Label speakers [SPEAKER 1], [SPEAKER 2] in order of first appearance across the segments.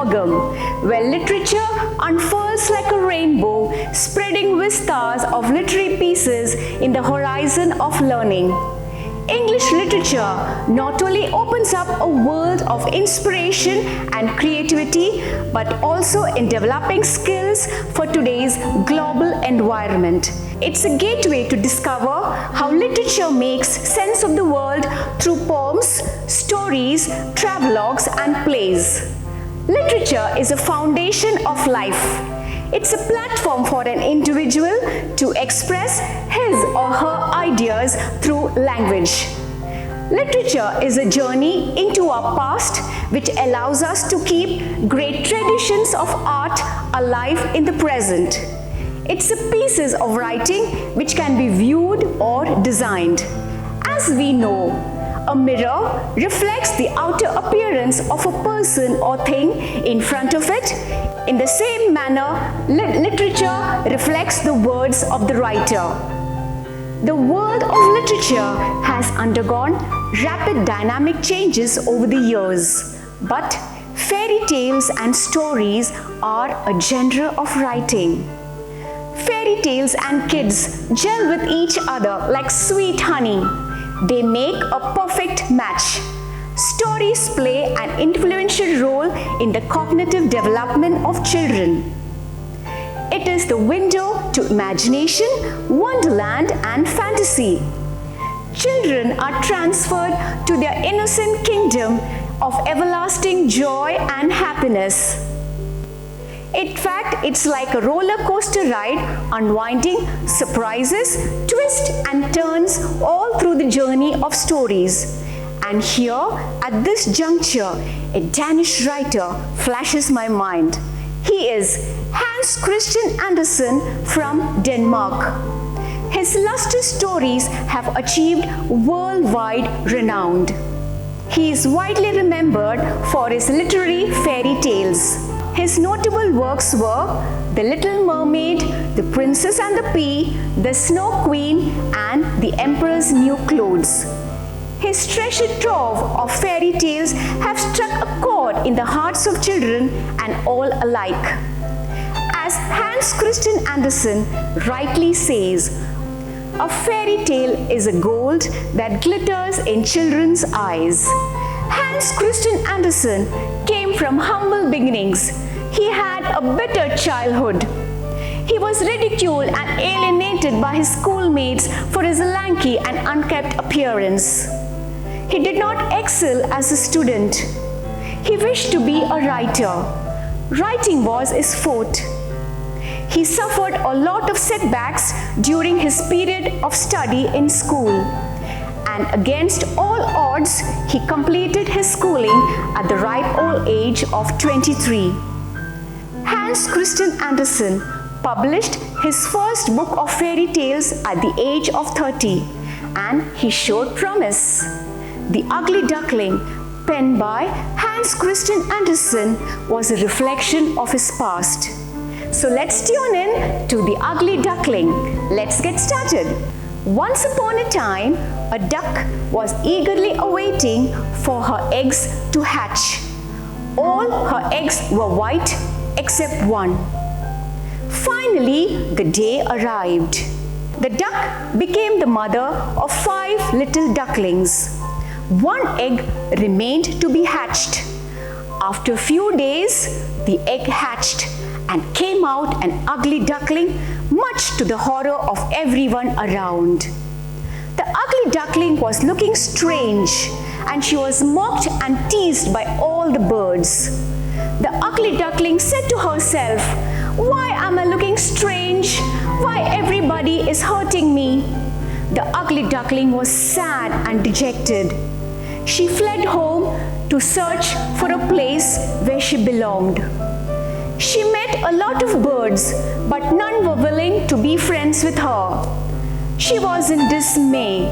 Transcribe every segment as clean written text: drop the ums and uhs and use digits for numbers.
[SPEAKER 1] Sahithyalokam, where literature unfurls like a rainbow, spreading vistas of literary pieces in the horizon of learning. English literature not only opens up a world of inspiration and creativity, but also in developing skills for today's global environment. It's a gateway to discover how literature makes sense of the world through poems, stories, travelogues, and plays. Literature is a foundation of life. It's a platform for an individual to express his or her ideas through language. Literature is a journey into our past which allows us to keep great traditions of art alive in the present. It's the pieces of writing which can be viewed or designed. As we know, a mirror reflects the outer appearance of a person or thing in front of it. In the same manner, literature reflects the words of the writer. The world of literature has undergone rapid dynamic changes over the years, but fairy tales and stories are a genre of writing. Fairy tales and kids gel with each other like sweet honey. They make a perfect match. Stories play an influential role in the cognitive development of children. It is the window to imagination, wonderland, and fantasy. Children are transferred to their innocent kingdom of everlasting joy and happiness. In fact, it's like a roller coaster ride, unwinding surprises, twists and turns all through the journey of stories. And here, at this juncture, a Danish writer flashes my mind. He is Hans Christian Andersen from Denmark. His lustrous stories have achieved worldwide renown. He is widely remembered for his literary fairy tales. His notable works were The Little Mermaid, The Princess and the Pea, The Snow Queen, and The Emperor's New Clothes. His treasure trove of fairy tales have struck a chord in the hearts of children and all alike. As Hans Christian Andersen rightly says, a fairy tale is a gold that glitters in children's eyes. Hans Christian Andersen came from humble beginnings. He had a bitter childhood. He was ridiculed and alienated by his schoolmates for his lanky and unkempt appearance. He did not excel as a student. He wished to be a writer. Writing was his forte. He suffered a lot of setbacks during his period of study in school. And against all odds, he completed his schooling at the ripe old age of 23. Hans Christian Andersen published his first book of fairy tales at the age of 30, and he showed promise. The Ugly Duckling, penned by Hans Christian Andersen, was a reflection of his past. So let's tune in to The Ugly Duckling. Let's get started. Once upon a time, a duck was eagerly awaiting for her eggs to hatch. All her eggs were white except one. Finally, the day arrived. The duck became the mother of 5 little ducklings. One egg remained to be hatched. After a few days, the egg hatched and came out an ugly duckling, much to the horror of everyone around. The ugly duckling was looking strange, and she was mocked and teased by all the birds. The ugly duckling said to herself, "Why am I looking strange? Why everybody is hurting me?" The ugly duckling was sad and dejected. She fled home to search for a place where she belonged. She met a lot of birds, but none were willing to be friends with her. She was in dismay.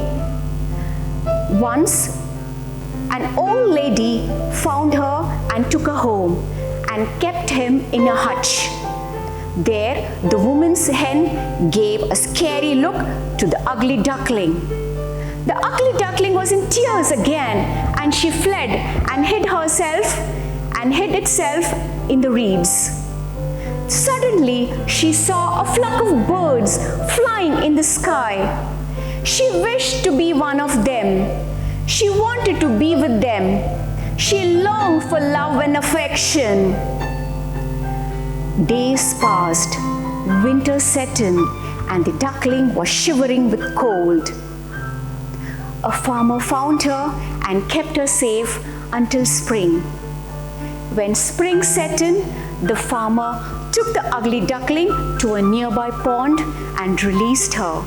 [SPEAKER 1] Once, an old lady found her and took her home and kept him in a hutch. There, the woman's hen gave a scary look to the ugly duckling. The ugly duckling was in tears again, and she fled and hid herself and hid itself in the reeds. Suddenly, she saw a flock of birds flying in the sky. She wished to be one of them. She wanted to be with them. She longed for love and affection. Days passed, winter set in, and the duckling was shivering with cold. A farmer found her and kept her safe until spring. When spring set in, the farmer took the ugly duckling to a nearby pond and released her.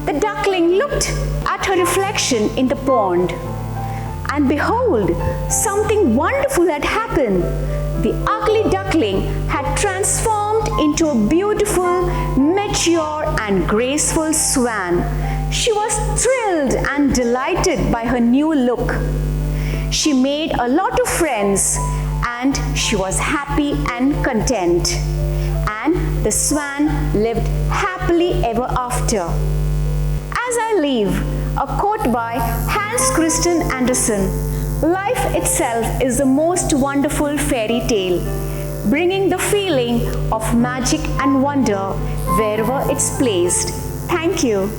[SPEAKER 1] The duckling looked at her reflection in the pond, and behold, something wonderful had happened. The ugly duckling had transformed into a beautiful, mature and graceful swan. She was thrilled and delighted by her new look. She made a lot of friends and she was happy and content. And the swan lived happily ever after. As I leave, a quote by Hans Christian Andersen: "Life itself is the most wonderful fairy tale, bringing the feeling of magic and wonder wherever it's placed." Thank you.